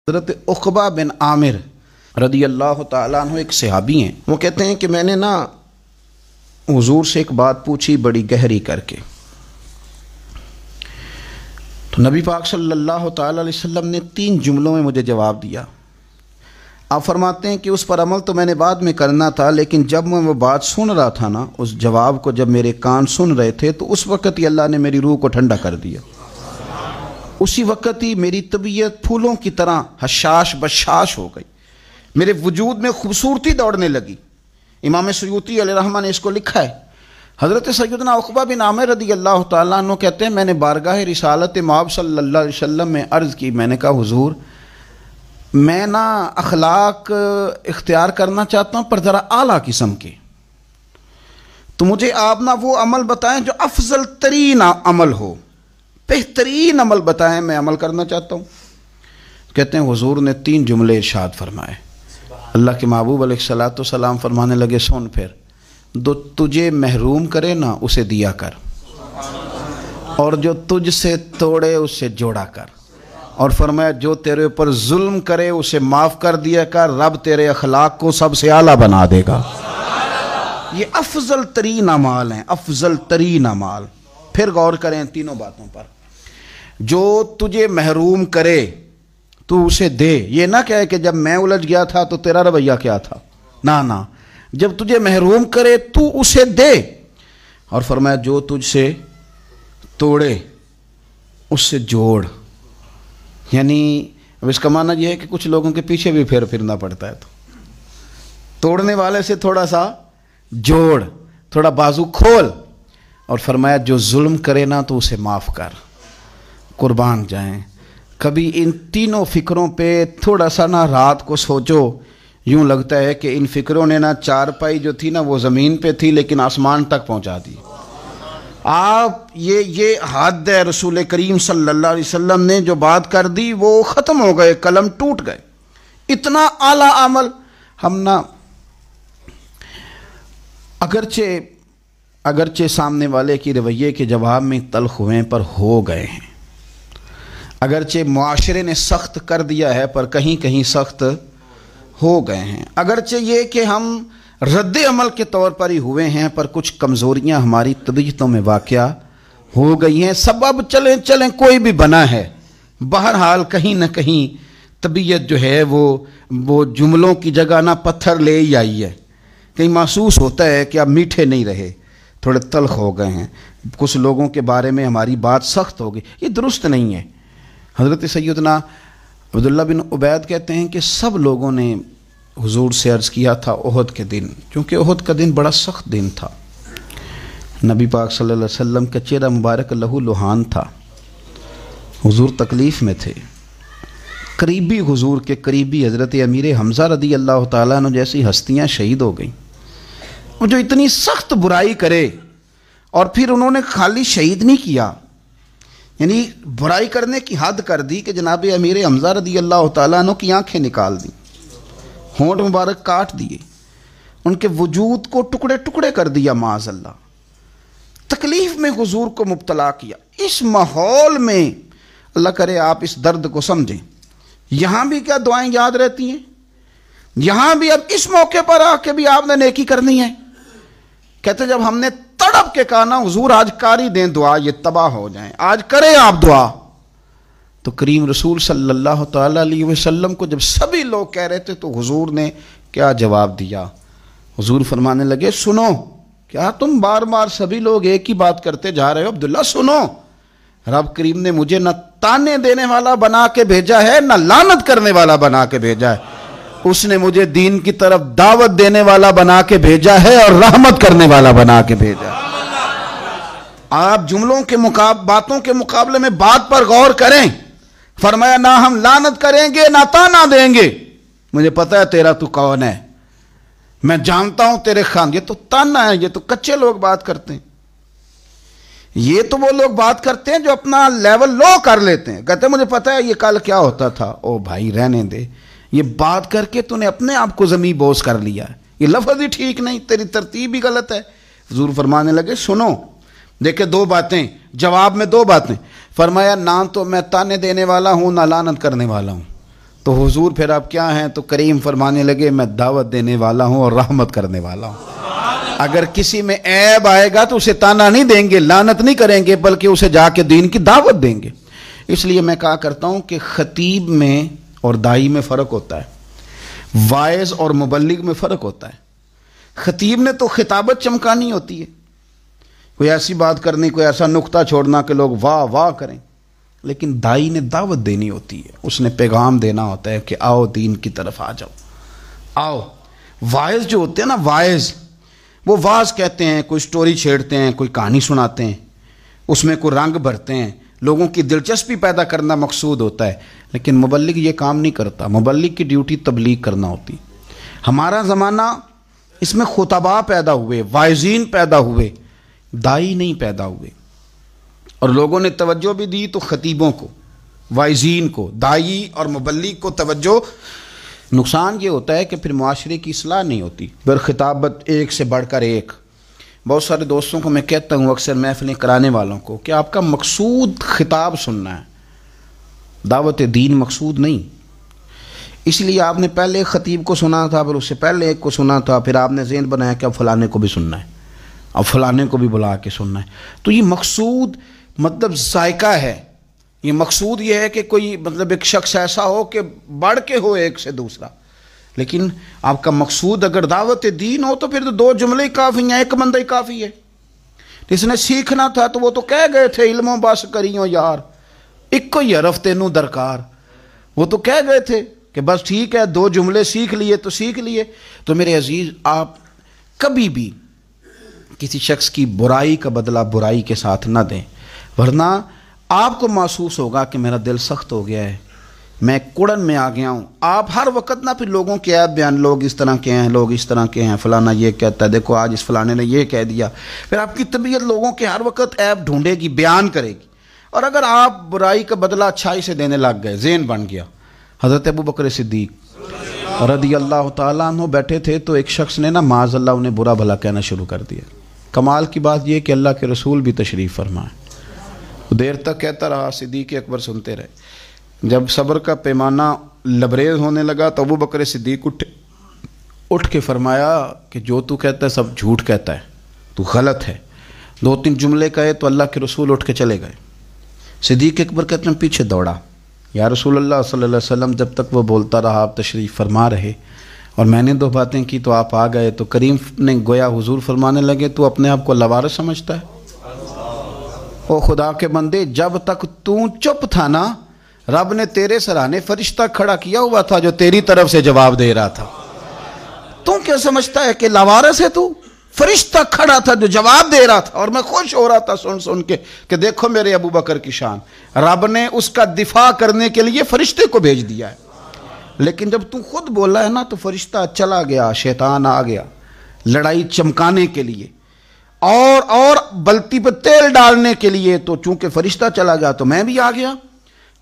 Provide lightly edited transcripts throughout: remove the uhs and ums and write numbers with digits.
حضرت عقبہ بن عامر رضی اللہ تعالیٰ عنہ ایک صحابی ہیں. وہ کہتے ہیں کہ میں نے حضور سے ایک بات پوچھی بڑی گہری کر کے. تو نبی پاک صلی اللہ تعالیٰ علیہ وسلم نے 3 جملوں میں مجھے جواب دیا. آپ فرماتے ہیں کہ اس پر عمل تو میں نے بعد میں کرنا تھا، لیکن جب میں وہ بات سن رہا تھا نا، اس جواب کو جب میرے کان سن رہے تھے تو اس وقت ہی اللہ نے میری روح کو ٹھنڈا کر دیا. اسی وقت ہی میری طبیعت پھولوں کی طرح حشاش بشاش ہو گئی، میرے وجود میں خوبصورتی دوڑنے لگی. امام سیوطی علیہ رحمہ نے اس کو لکھا ہے. حضرت سیدنا عقبہ بن عامر رضی اللہ تعالیٰ عنہ کہتے ہیں میں نے بارگاہ رسالت مآب صلی اللہ علیہ وسلم میں عرض کی. میں نے کہا حضور میں اخلاق اختیار کرنا چاہتا ہوں پر ذرا اعلیٰ قسم کے، تو مجھے آپ وہ عمل بتائیں جو افضل ترین عمل ہو، بہترین عمل بتائیں، میں عمل کرنا چاہتا ہوں. کہتے ہیں حضور نے 3 جملے ارشاد فرمائے. اللہ کے محبوب علیہ الصلوۃ والسلام فرمانے لگے سن پھر، جو تجھے محروم کرے نا اسے دیا کر، اور جو تجھ سے توڑے اسے جوڑا کر، اور فرمایا جو تیرے اوپر ظلم کرے اسے معاف کر دیا کر، رب تیرے اخلاق کو سب سے اعلیٰ بنا دے گا. یہ افضل ترین اعمال ہیں، افضل ترین اعمال. پھر غور کریں تینوں باتوں پر. جو تجھے محروم کرے تو اسے دے. یہ نہ کہے کہ جب میں الجھ گیا تھا تو تیرا رویہ کیا تھا، نہ جب تجھے محروم کرے تو اسے دے. اور فرمایا جو تجھ سے توڑے اس سے جوڑ. یعنی اب اس کا معنی یہ ہے کہ کچھ لوگوں کے پیچھے بھی پھرنا پڑتا ہے، تو توڑنے والے سے تھوڑا سا جوڑ، تھوڑا بازو کھول. اور فرمایا جو ظلم کرے نا تو اسے معاف کر. قربان جائیں کبھی ان تینوں فکروں پہ تھوڑا سا رات کو سوچو. یوں لگتا ہے کہ ان فکروں نے چارپائی جو تھی وہ زمین پہ تھی لیکن آسمان تک پہنچا دی. آپ یہ حد ہے. رسول کریم صلی اللہ علیہ وسلم نے جو بات کر دی وہ ختم ہو گئے، قلم ٹوٹ گئے. اتنا اعلیٰ عمل ہم اگرچہ سامنے والے کی رویے کے جواب میں تلخ ہوئے پر ہو گئے ہیں، اگرچہ معاشرے نے سخت کر دیا ہے پر کہیں کہیں سخت ہو گئے ہیں، اگرچہ یہ کہ ہم رد عمل کے طور پر ہی ہوئے ہیں پر کچھ کمزوریاں ہماری طبیعتوں میں واقع ہو گئی ہیں. سبب چلیں کوئی بھی بنا ہے، بہرحال کہیں نہ کہیں طبیعت جو ہے وہ جملوں کی جگہ پتھر لے ہی آئی ہے. کہیں محسوس ہوتا ہے کہ اب میٹھے نہیں رہے، تھوڑے تلخ ہو گئے ہیں. کچھ لوگوں کے بارے میں ہماری بات سخت ہو گئی، یہ درست نہیں ہے. حضرت سیدنا عبداللہ بن عبید کہتے ہیں کہ سب لوگوں نے حضور سے عرض کیا تھا احد کے دن، کیونکہ احد کا دن بڑا سخت دن تھا. نبی پاک صلی اللہ علیہ وسلم کا چہرہ مبارک لہو لہان تھا، حضور تکلیف میں تھے. قریبی حضور کے قریبی حضرت امیر حمزہ رضی اللہ تعالیٰ عنہ جیسی ہستیاں شہید ہو گئیں. وہ جو اتنی سخت برائی کرے اور پھر انہوں نے خالی شہید نہیں کیا، یعنی برائی کرنے کی حد کر دی کہ جناب امیر حمزہ رضی اللہ تعالیٰ عنہ کی آنکھیں نکال دیں، ہونٹ مبارک کاٹ دیے، ان کے وجود کو ٹکڑے ٹکڑے کر دیا معاذ اللہ. تکلیف میں حضور کو مبتلا کیا. اس ماحول میں اللہ کرے آپ اس درد کو سمجھیں. یہاں بھی کیا دعائیں یاد رہتی ہیں؟ یہاں بھی اب اس موقع پر آ کے بھی آپ نے نیکی کرنی ہے. کہتے جب ہم نے تڑپ کے کہا نا حضور آج کاری دیں دعا، یہ تباہ ہو جائیں، آج کریں آپ دعا، تو کریم رسول صلی اللہ تعالیٰ علیہ وسلم کو جب سبھی لوگ کہہ رہے تھے تو حضور نے کیا جواب دیا؟ حضور فرمانے لگے سنو، کیا تم بار بار سبھی لوگ ایک ہی بات کرتے جا رہے ہو؟ عبداللہ سنو، رب کریم نے مجھے نہ تانے دینے والا بنا کے بھیجا ہے نہ لعنت کرنے والا بنا کے بھیجا ہے. اس نے مجھے دین کی طرف دعوت دینے والا بنا کے بھیجا ہے اور رحمت کرنے والا بنا کے بھیجا ہے. آپ جملوں کے باتوں کے مقابلے میں بات پر غور کریں. فرمایا نہ ہم لعنت کریں گے نہ تانا دیں گے. مجھے پتہ ہے تیرا تو کون ہے، میں جانتا ہوں تیرے خان. یہ تو تانا ہے، یہ تو کچے لوگ بات کرتے ہیں. یہ تو وہ لوگ بات کرتے ہیں جو اپنا لیول لو کر لیتے ہیں. کہتے ہیں مجھے پتہ ہے یہ کل کیا ہوتا تھا. او بھائی رہنے دے، یہ بات کر کے تو نے اپنے آپ کو زمین بوس کر لیا ہے. یہ لفظ ہی ٹھیک نہیں، تیری ترتیب ہی غلط ہے. حضور فرمانے لگے سنو، دیکھیں 2 باتیں، جواب میں 2 باتیں. فرمایا نہ تو میں تانے دینے والا ہوں نہ لعنت کرنے والا ہوں. تو حضور پھر آپ کیا ہیں؟ تو کریم فرمانے لگے میں دعوت دینے والا ہوں اور رحمت کرنے والا ہوں۔ اگر کسی میں عیب آئے گا تو اسے تانا نہیں دیں گے، لعنت نہیں کریں گے، بلکہ اسے جا کے دین کی دعوت دیں گے۔ اس لیے میں کہا کرتا ہوں کہ خطیب میں اور داعی میں فرق ہوتا ہے، واعظ اور مبلغ میں فرق ہوتا ہے۔ خطیب نے تو خطابت چمکانی ہوتی ہے، کوئی ایسی بات کرنی، کوئی ایسا نقطہ چھوڑنا کہ لوگ واہ واہ کریں، لیکن داعی نے دعوت دینی ہوتی ہے، اس نے پیغام دینا ہوتا ہے کہ آؤ دین کی طرف آ جاؤ، آؤ۔ واعظ جو ہوتے ہیں نا، واعظ وہ واعظ کہتے ہیں، کوئی سٹوری چھیڑتے ہیں، کوئی کہانی سناتے ہیں، اس میں کوئی رنگ بھرتے ہیں، لوگوں کی دلچسپی پیدا کرنا مقصود ہوتا ہے، لیکن مبلغ یہ کام نہیں کرتا۔ مبلغ کی ڈیوٹی تبلیغ کرنا ہوتی۔ ہمارا زمانہ اس میں خطباء پیدا ہوئے، واعظین پیدا ہوئے، داعی نہیں پیدا ہوئے، اور لوگوں نے توجہ بھی دی تو خطیبوں کو، واعظین کو، داعی اور مبلغ کو توجہ۔ نقصان یہ ہوتا ہے کہ پھر معاشرے کی اصلاح نہیں ہوتی، پھر خطابت ایک سے بڑھ کر ایک۔ بہت سارے دوستوں کو میں کہتا ہوں، اکثر محفلیں کرانے والوں کو، کہ آپ کا مقصود خطاب سننا ہے، دعوت دین مقصود نہیں۔ اس لیے آپ نے پہلے ایک خطیب کو سنا تھا، پھر اس سے پہلے ایک کو سنا تھا، پھر آپ نے ذہن بنایا کہ اب فلانے کو بھی سننا ہے، اب فلانے کو بھی بلا کے سننا ہے۔ تو یہ مقصود مطلب ذائقہ ہے، یہ مقصود یہ ہے کہ کوئی مطلب ایک شخص ایسا ہو کہ بڑھ کے ہو ایک سے دوسرا، لیکن آپ کا مقصود اگر دعوت دین ہو تو پھر تو دو جملے ہی کافی ہیں، ایک بندہ ہی کافی ہے۔ جس نے سیکھنا تھا تو وہ تو کہہ گئے تھے علموں بس کریوں یار، ایک کو حرف تینوں درکار، وہ تو کہہ گئے تھے کہ بس ٹھیک ہے، دو جملے سیکھ لیے تو سیکھ لیے۔ تو میرے عزیز، آپ کبھی بھی کسی شخص کی برائی کا بدلہ برائی کے ساتھ نہ دیں، ورنہ آپ کو محسوس ہوگا کہ میرا دل سخت ہو گیا ہے، میں کڑن میں آ گیا ہوں۔ آپ ہر وقت نہ پھر لوگوں کے عیب بیان، لوگ اس طرح کے ہیں، لوگ اس طرح کے ہیں، فلانا یہ کہتا ہے، دیکھو آج اس فلانے نے یہ کہہ دیا، پھر آپ کی طبیعت لوگوں کے ہر وقت عیب ڈھونڈے گی، بیان کرے گی۔ اور اگر آپ برائی کا بدلہ اچھائی سے دینے لگ گئے، ذہن بن گیا۔ حضرت ابوبکر صدیق رضی اللہ تعالیٰ عنہ بیٹھے تھے تو ایک شخص نے نا معاذ اللہ انہیں برا بھلا کہنا شروع کر دیا۔ کمال کی بات یہ کہ اللہ کے رسول بھی تشریف فرمائے، دیر تک کہتا رہا، صدیق اکبر سنتے رہے۔ جب صبر کا پیمانہ لبریز ہونے لگا تو ابوبکر صدیق اٹھ کے فرمایا کہ جو تو کہتا ہے سب جھوٹ کہتا ہے، تو غلط ہے۔ دو تین جملے کہے تو اللہ کے رسول اٹھ کے چلے گئے۔ صدیق اکبر کہتے ہیں پیچھے دوڑا، یا رسول اللہ صلی اللہ علیہ وسلم جب تک وہ بولتا رہا آپ تشریف فرما رہے، اور میں نے دو باتیں کی تو آپ آ گئے، تو کریم نے گویا حضور فرمانے لگے تو اپنے آپ کو لوارث سمجھتا ہے؟ او خدا کے بندے، جب تک تو چپ تھا نا، رب نے تیرے سرانے فرشتہ کھڑا کیا ہوا تھا جو تیری طرف سے جواب دے رہا تھا۔ تو کیا سمجھتا ہے کہ لاوارث ہے تو؟ فرشتہ کھڑا تھا جو جواب دے رہا تھا، اور میں خوش ہو رہا تھا سن کے کہ دیکھو میرے ابو بکر کی شان، رب نے اس کا دفاع کرنے کے لیے فرشتے کو بھیج دیا ہے۔ لیکن جب تو خود بولا ہے نا تو فرشتہ چلا گیا، شیطان آ گیا لڑائی چمکانے کے لیے اور بلتی پہ تیل ڈالنے کے لیے، تو چونکہ فرشتہ چلا گیا تو میں بھی آ گیا۔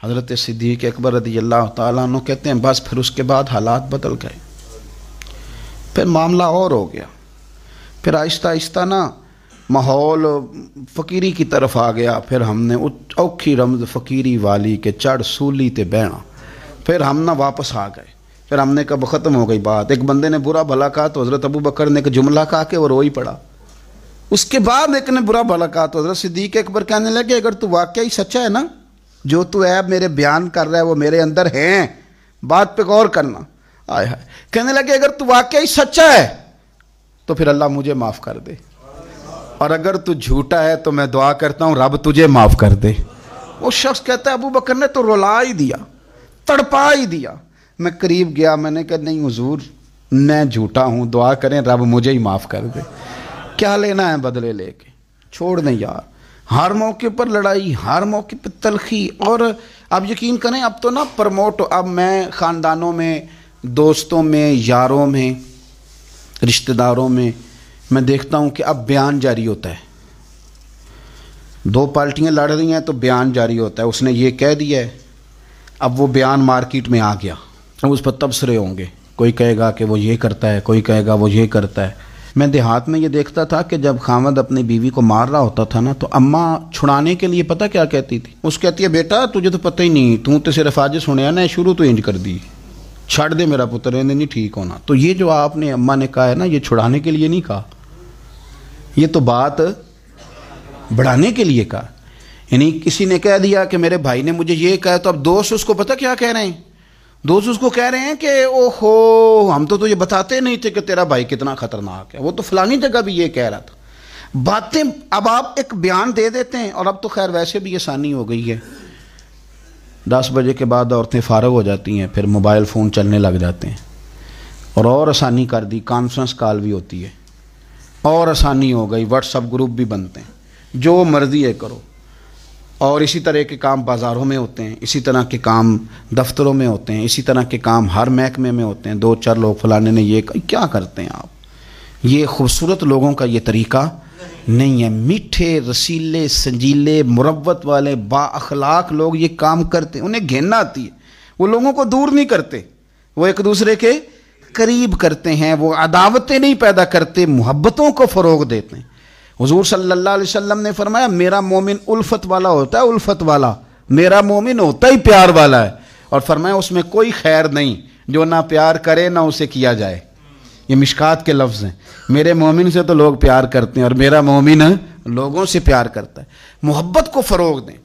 حضرت صدیق اکبر رضی اللہ تعالیٰ عنہ کہتے ہیں بس پھر اس کے بعد حالات بدل گئے، پھر معاملہ اور ہو گیا، پھر آہستہ آہستہ نا ماحول فقیری کی طرف آ گیا۔ پھر ہم نے اوکھی رمز فقیری والی کے چڑھ سولی تے بہنا، پھر ہم نہ واپس آ گئے، پھر ہم نے کہا ختم ہو گئی بات۔ ایک بندے نے برا بھلا کہا تو حضرت ابو بکر نے ایک جملہ کہا کہ وہ رو ہی پڑا۔ اس کے بعد ایک نے برا بھلا کہا تو حضرت صدیق اکبر کہنے لگے اگر تو واقعی سچا ہے نا، جو تو عیب میرے بیان کر رہا ہے وہ میرے اندر ہیں، بات پہ غور کرنا۔ آئے ہائے، کہنے لگے اگر تو واقعی سچا ہے تو پھر اللہ مجھے معاف کر دے، اور اگر تو جھوٹا ہے تو میں دعا کرتا ہوں رب تجھے معاف کر دے۔ وہ شخص کہتا ہے ابو بکر نے تو رلا ہی دیا، تڑپا ہی دیا۔ میں قریب گیا، میں نے کہا نہیں حضور میں جھوٹا ہوں، دعا کریں رب مجھے ہی معاف کر دے، کیا لینا ہے بدلے لے کے، چھوڑ دیں یار۔ ہر موقع پر لڑائی، ہر موقع پر تلخی، اور اب یقین کریں اب تو نا پروموٹ، اب میں خاندانوں میں، دوستوں میں، یاروں میں، رشتہ داروں میں دیکھتا ہوں کہ اب بیان جاری ہوتا ہے، دو پارٹیاں لڑ رہی ہیں تو بیان جاری ہوتا ہے، اس نے یہ کہہ دیا ہے، اب وہ بیان مارکیٹ میں آ گیا، اب اس پر تبصرے ہوں گے، کوئی کہے گا کہ وہ یہ کرتا ہے، کوئی کہے گا وہ یہ کرتا ہے۔ میں دیہات میں یہ دیکھتا تھا کہ جب خاوند اپنی بیوی کو مار رہا ہوتا تھا نا تو اماں چھڑانے کے لیے پتہ کیا کہتی تھی؟ اس کہتی ہے بیٹا تجھے تو پتہ ہی نہیں، تو صرف آج سنیا نا، شروع تو انج کر دی۔ چھڑ دے میرا پتر نہیں ٹھیک ہونا. تو یہ جو آپ نے اماں نے کہا ہے نا، یہ چھڑانے کے لیے نہیں کہا، یہ تو بات بڑھانے کے لیے کہا. یعنی کسی نے کہہ دیا کہ میرے بھائی نے مجھے یہ کہا، تو اب دوست اس کو پتہ کیا کہہ رہے ہیں؟ دوست اس کو کہہ رہے ہیں کہ او ہو ہم تو یہ بتاتے نہیں تھے کہ تیرا بھائی کتنا خطرناک ہے، وہ تو فلانی جگہ بھی یہ کہہ رہا تھا. باتیں اب آپ ایک بیان دے دیتے ہیں. اور اب تو خیر ویسے بھی آسانی ہو گئی ہے، 10 بجے کے بعد عورتیں فارغ ہو جاتی ہیں، پھر موبائل فون چلنے لگ جاتے ہیں. اور آسانی کر دی، کانفرنس کال بھی ہوتی ہے، اور آسانی ہو گئی، واٹس ایپ گروپ بھی بنتے ہیں، جو مرضی ہے کرو. اور اسی طرح کے کام بازاروں میں ہوتے ہیں، اسی طرح کے کام دفتروں میں ہوتے ہیں، اسی طرح کے کام ہر محکمے میں ہوتے ہیں. 2-4 لوگ فلانے نے یہ کیا کرتے ہیں آپ؟ یہ خوبصورت لوگوں کا یہ طریقہ نہیں ہے. میٹھے رسیلے سنجیلے مروت والے با اخلاق لوگ یہ کام کرتے ہیں. انہیں گھننا آتی ہے، وہ لوگوں کو دور نہیں کرتے، وہ ایک دوسرے کے قریب کرتے ہیں. وہ عداوتیں نہیں پیدا کرتے، محبتوں کو فروغ دیتے ہیں. حضور صلی اللہ علیہ وسلم نے فرمایا میرا مومن الفت والا ہوتا ہے، الفت والا، میرا مومن ہوتا ہی پیار والا ہے. اور فرمایا اس میں کوئی خیر نہیں جو نہ پیار کرے نہ اسے کیا جائے. یہ مشکات کے لفظ ہیں. میرے مومن سے تو لوگ پیار کرتے ہیں، اور میرا مومن لوگوں سے پیار کرتا ہے. محبت کو فروغ دیں.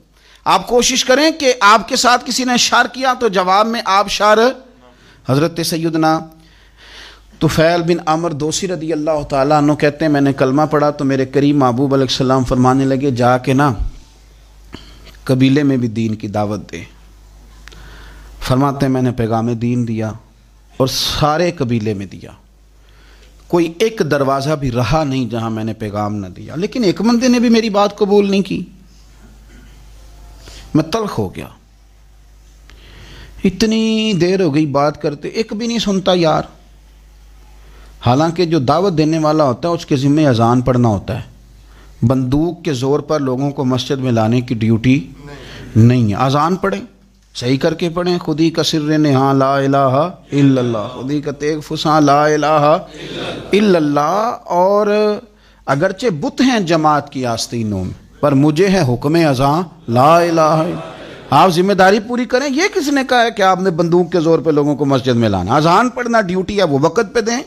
آپ کوشش کریں کہ آپ کے ساتھ کسی نے شر کیا تو جواب میں آپ شر. حضرت سیدنا طفیل بن عمرو دوسی رضی اللہ تعالیٰ عنہ کہتے ہیں میں نے کلمہ پڑھا تو میرے کریم محبوب علیہ السلام فرمانے لگے جا کے نا قبیلے میں بھی دین کی دعوت دے. فرماتے ہیں میں نے پیغام دین دیا اور سارے قبیلے میں دیا، کوئی ایک دروازہ بھی رہا نہیں جہاں میں نے پیغام نہ دیا. لیکن ایک بندے نے بھی میری بات قبول نہیں کی. میں تلخ ہو گیا، اتنی دیر ہو گئی بات کرتے، ایک بھی نہیں سنتا یار. حالانکہ جو دعوت دینے والا ہوتا ہے اس کے ذمہ اذان پڑھنا ہوتا ہے. بندوق کے زور پر لوگوں کو مسجد میں لانے کی ڈیوٹی نہیں ہے. اذان پڑھیں، صحیح کر کے پڑھیں. خودی کا سر نہاں لا الہ الا اللہ، خودی کا تیغ فساں لا الہ الا اللہ. اور اگرچہ بت ہیں جماعت کی آستینوں میں، پر مجھے ہے حکم اذان لا الہ الا اللہ. آپ ذمہ داری پوری کریں. یہ کس نے کہا ہے کہ آپ نے بندوق کے زور پہ لوگوں کو مسجد میں لانا؟ اذان پڑھنا ڈیوٹی ہے، وہ وقت پہ دیں.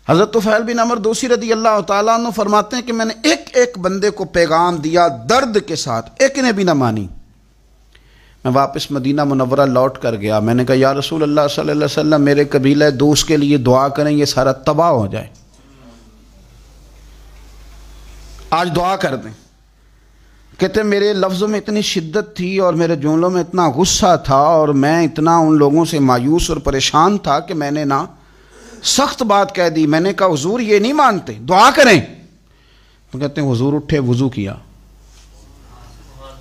حضرت طفیل بن عمرو دوسی رضی اللہ تعالیٰ عنہ فرماتے ہیں کہ میں نے ایک بندے کو پیغام دیا درد کے ساتھ، ایک نے بھی نہ مانی. میں واپس مدینہ منورہ لوٹ کر گیا. میں نے کہا یا رسول اللہ صلی اللہ علیہ وسلم میرے قبیلہ دوست کے لیے دعا کریں، یہ سارا تباہ ہو جائے. آج دعا کر دیں. کہتے میرے لفظوں میں اتنی شدت تھی اور میرے جملوں میں اتنا غصہ تھا اور میں اتنا ان لوگوں سے مایوس اور پریشان تھا کہ میں نے نا سخت بات کہہ دی. میں نے کہا حضور یہ نہیں مانتے، دعا کریں. تو کہتے ہیں حضور اٹھے، وضو کیا،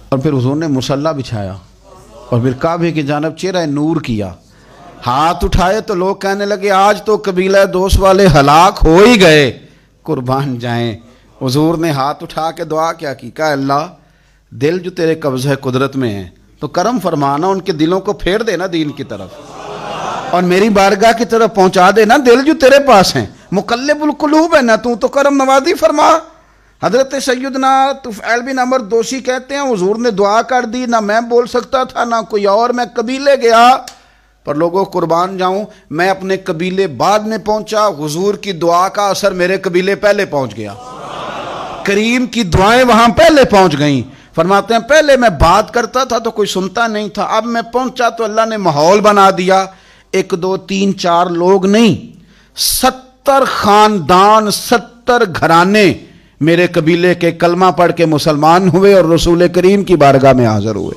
اور پھر حضور نے مصلی بچھایا اور پھر کعبے کی جانب چہرہ نور کیا، ہاتھ اٹھائے تو لوگ کہنے لگے آج تو قبیلہ دوست والے ہلاک ہو ہی گئے، قربان جائیں. حضور نے ہاتھ اٹھا کے دعا کیا کی، کہا اللہ دل جو تیرے قبضہ قدرت میں ہیں تو کرم فرمانا، ان کے دلوں کو پھیر دینا دین کی طرف اور میری بارگاہ کی طرف پہنچا دینا. دل جو تیرے پاس ہیں، مقلب القلوب ہے نا تو کرم نوازی فرما. حضرت سیدنا طفیل بن عمرو دوسی کہتے ہیں حضور نے دعا کر دی، نہ میں بول سکتا تھا نہ کوئی اور. میں قبیلے گیا، پر لوگوں قربان جاؤں میں اپنے قبیلے بعد میں پہنچا. حضور کی دعا کا اثر میرے قبیلے پہلے پہنچ گیا. کریم کی دعائیں وہاں پہلے پہنچ گئیں. فرماتے ہیں پہلے میں بات کرتا تھا تو کوئی سنتا نہیں تھا، اب میں پہنچا تو اللہ نے ماحول بنا دیا. 1 2 3 4 لوگ نہیں، 70 خاندان 70 گھرانے میرے قبیلے کے کلمہ پڑھ کے مسلمان ہوئے اور رسول کریم کی بارگاہ میں حاضر ہوئے.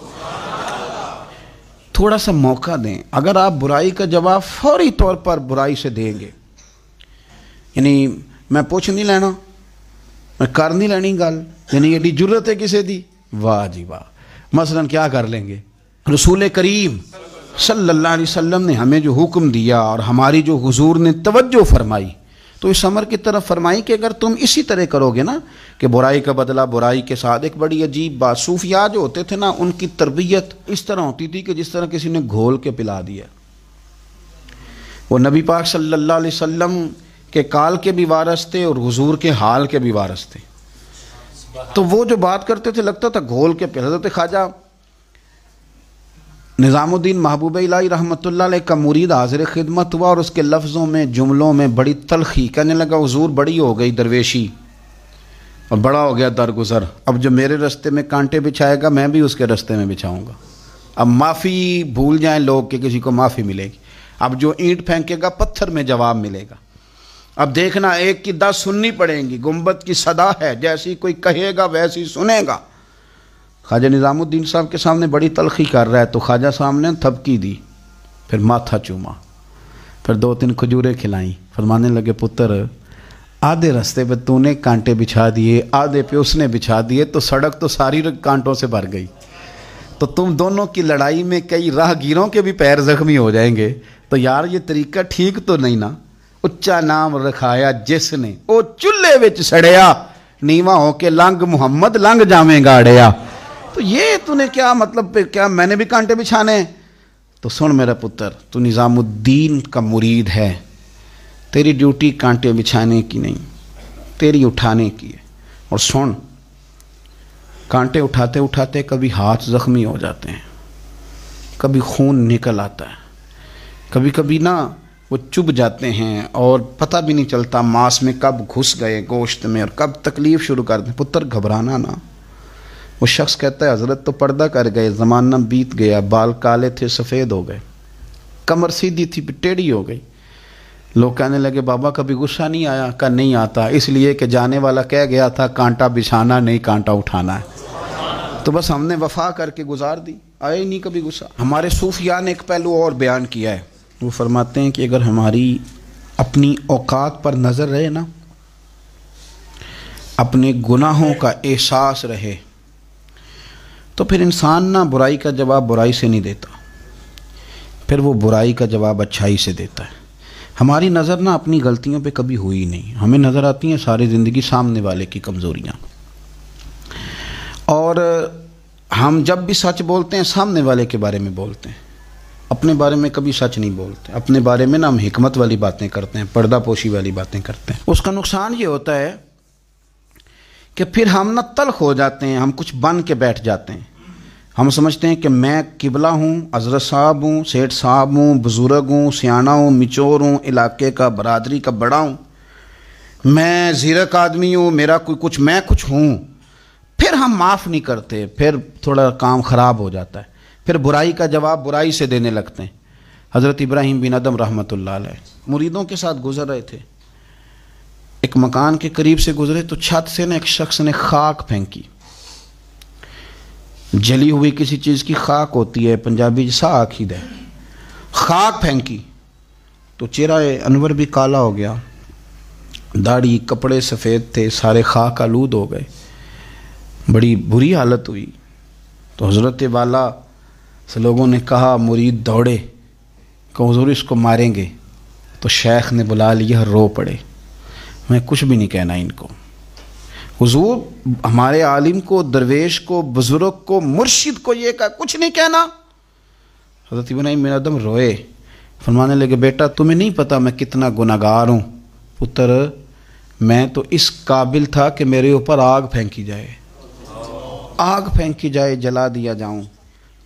تھوڑا سا موقع دیں. اگر آپ برائی کا جواب فوری طور پر برائی سے دیں گے، یعنی میں پوچھ نہیں لینا، میں کر نہیں لینی گل، یعنی ایڈی جرت ہے کسے دی، واہ جی واہ. مثلا کیا کر لیں گے؟ رسول کریم صلی اللہ علیہ وسلم نے ہمیں جو حکم دیا اور ہماری جو حضور نے توجہ فرمائی تو اس امر کی طرف فرمائی کہ اگر تم اسی طرح کرو گے نا کہ برائی کا بدلہ برائی کے ساتھ. ایک بڑی عجیب بات، صوفیاء جو ہوتے تھے نا ان کی تربیت اس طرح ہوتی تھی کہ جس طرح کسی نے گھول کے پلا دیا. وہ نبی پاک صلی اللہ علیہ وسلم کے کال کے بھی وارث تھے اور حضور کے حال کے بھی وارث تھے. تو وہ جو بات کرتے تھے لگتا تھا گھول کے پلا. حضرت خواجہ نظام الدین محبوب الہی رحمۃ اللہ علیہ کا مرید حاضر خدمت ہوا اور اس کے لفظوں میں جملوں میں بڑی تلخی، کہنے لگا حضور بڑی ہو گئی درویشی اور بڑا ہو گیا درگزر، اب جو میرے رستے میں کانٹے بچھائے گا میں بھی اس کے رستے میں بچھاؤں گا۔ اب معافی بھول جائیں لوگ کہ کسی کو معافی ملے گی، اب جو اینٹ پھینکے گا پتھر میں جواب ملے گا۔ اب دیکھنا ایک کی 10 سننی پڑیں گی، گنبد کی صدا ہے، جیسی کوئی کہے گا ویسی سنے گا۔ خواجہ نظام الدین صاحب کے سامنے بڑی تلخی کر رہا ہے تو خواجہ صاحب نے تھپکی دی، پھر ماتھا چوما، پھر 2-3 کھجوریں کھلائیں، فرمانے لگے پتر آدھے رستے پہ تو نے کانٹے بچھا دیے، آدھے پہ اس نے بچھا دیے، تو سڑک تو ساری کانٹوں سے بھر گئی، تو تم دونوں کی لڑائی میں کئی راہ گیروں کے بھی پیر زخمی ہو جائیں گے، تو یار یہ طریقہ ٹھیک تو نہیں نا۔ اچا نام رکھایا جس نے او چولہے وچ سڑیا، نیواں ہو کے لنگ محمد لنگ جاویں گاڑیا۔ تو یہ تو نے کیا مطلب پہ کیا میں نے بھی کانٹے بچھانے ہیں؟ تو سن میرا پتر، تو نظام الدین کا مرید ہے، تیری ڈیوٹی کانٹے بچھانے کی نہیں، تیری اٹھانے کی ہے۔ اور سن، کانٹے اٹھاتے اٹھاتے کبھی ہاتھ زخمی ہو جاتے ہیں، کبھی خون نکل آتا ہے، کبھی کبھی نا وہ چبھ جاتے ہیں اور پتہ بھی نہیں چلتا ماس میں کب گھس گئے گوشت میں اور کب تکلیف شروع کر دیں۔ پتر گھبرانا نا۔ وہ شخص کہتا ہے حضرت تو پردہ کر گئے، زمانہ بیت گیا، بال کالے تھے سفید ہو گئے، کمر سیدھی تھی ٹیڑھی ہو گئی۔ لوگ کہنے لگے بابا کبھی غصہ نہیں آیا؟ کہ نہیں آتا، اس لیے کہ جانے والا کہہ گیا تھا کانٹا بچھانا نہیں کانٹا اٹھانا ہے، تو بس ہم نے وفا کر کے گزار دی، آئے ہی نہیں کبھی غصہ۔ ہمارے صوفیاء نے ایک پہلو اور بیان کیا ہے، وہ فرماتے ہیں کہ اگر ہماری اپنی اوقات پر نظر رہے نا، اپنے گناہوں کا احساس رہے، تو پھر انسان نا برائی کا جواب برائی سے نہیں دیتا، پھر وہ برائی کا جواب اچھائی سے دیتا ہے۔ ہماری نظر نا اپنی غلطیوں پہ کبھی ہوئی نہیں، ہمیں نظر آتی ہیں ساری زندگی سامنے والے کی کمزوریاں، اور ہم جب بھی سچ بولتے ہیں سامنے والے کے بارے میں بولتے ہیں، اپنے بارے میں کبھی سچ نہیں بولتے۔ اپنے بارے میں نا ہم حکمت والی باتیں کرتے ہیں، پردہ پوشی والی باتیں کرتے ہیں۔ اس کا نقصان یہ ہوتا ہے کہ پھر ہم نہ تلخ ہو جاتے ہیں، ہم کچھ بن کے بیٹھ جاتے ہیں۔ ہم سمجھتے ہیں کہ میں قبلہ ہوں، حضرت صاحب ہوں، سیٹھ صاحب ہوں، بزرگ ہوں، سیانا ہوں، مچور ہوں، علاقے کا برادری کا بڑا ہوں، میں زیرک آدمی ہوں، میرا کوئی کچھ، میں کچھ ہوں۔ پھر ہم معاف نہیں کرتے، پھر تھوڑا کام خراب ہو جاتا ہے، پھر برائی کا جواب برائی سے دینے لگتے ہیں۔ حضرت ابراہیم بن ادم رحمۃ اللہ علیہ مریدوں کے ساتھ گزر رہے تھے، ایک مکان کے قریب سے گزرے تو چھت سے نا ایک شخص نے خاک پھینکی، جلی ہوئی کسی چیز کی خاک ہوتی ہے، پنجابی ساکھ ہی دے، خاک پھینکی تو چہرہ انور بھی کالا ہو گیا، داڑھی کپڑے سفید تھے، سارے خاک آلود ہو گئے، بڑی بری حالت ہوئی۔ تو حضرت والا سے لوگوں نے کہا، مرید دوڑے کہ حضور اس کو ماریں گے، تو شیخ نے بلا لیا، رو پڑے، میں کچھ بھی نہیں کہنا ان کو۔ حضور ہمارے عالم کو، درویش کو، بزرگ کو، مرشد کو یہ کہا کچھ نہیں کہنا۔ حضرت ابراہیم بن ادم روئے، فرمانے لگے بیٹا تمہیں نہیں پتا میں کتنا گناہگار ہوں۔ پتر میں تو اس قابل تھا کہ میرے اوپر آگ پھینکی جائے، آگ پھینکی جائے، جلا دیا جاؤں،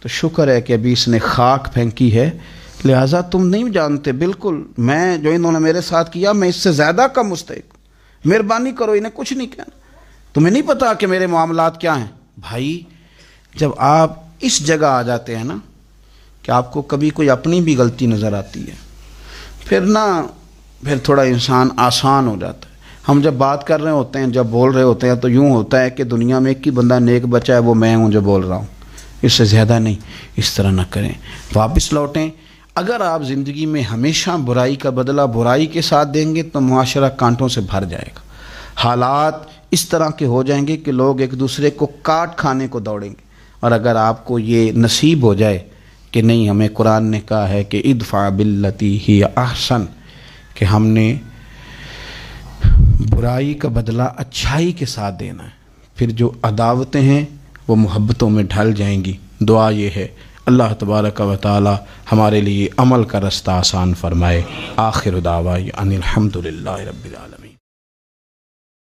تو شکر ہے کہ ابھی اس نے خاک پھینکی ہے، لہٰذا تم نہیں جانتے، بالکل میں جو انہوں نے میرے ساتھ کیا میں اس سے زیادہ کا مستحق، مہربانی کرو انہیں کچھ نہیں کہنا، تمہیں نہیں پتا کہ میرے معاملات کیا ہیں۔ بھائی جب آپ اس جگہ آ جاتے ہیں نا کہ آپ کو کبھی کوئی اپنی بھی غلطی نظر آتی ہے، پھر تھوڑا انسان آسان ہو جاتا ہے۔ ہم جب بات کر رہے ہوتے ہیں، جب بول رہے ہوتے ہیں، تو یوں ہوتا ہے کہ دنیا میں ایک ہی بندہ نیک بچا ہے، وہ میں ہوں جو بول رہا ہوں، اس سے زیادہ نہیں۔ اس طرح نہ کریں، واپس لوٹیں۔ اگر آپ زندگی میں ہمیشہ برائی کا بدلہ برائی کے ساتھ دیں گے تو معاشرہ کانٹوں سے بھر جائے گا، حالات اس طرح کے ہو جائیں گے کہ لوگ ایک دوسرے کو کاٹ کھانے کو دوڑیں گے۔ اور اگر آپ کو یہ نصیب ہو جائے کہ نہیں، ہمیں قرآن نے کہا ہے کہ ادفع باللتی ہی احسن، کہ ہم نے برائی کا بدلہ اچھائی کے ساتھ دینا ہے، پھر جو عداوتیں ہیں وہ محبتوں میں ڈھل جائیں گی۔ دعا یہ ہے اللہ تبارک و تعالی ہمارے لیے عمل کا رستہ آسان فرمائے۔ آخر دعوانا ان الحمد للہ رب العالمین۔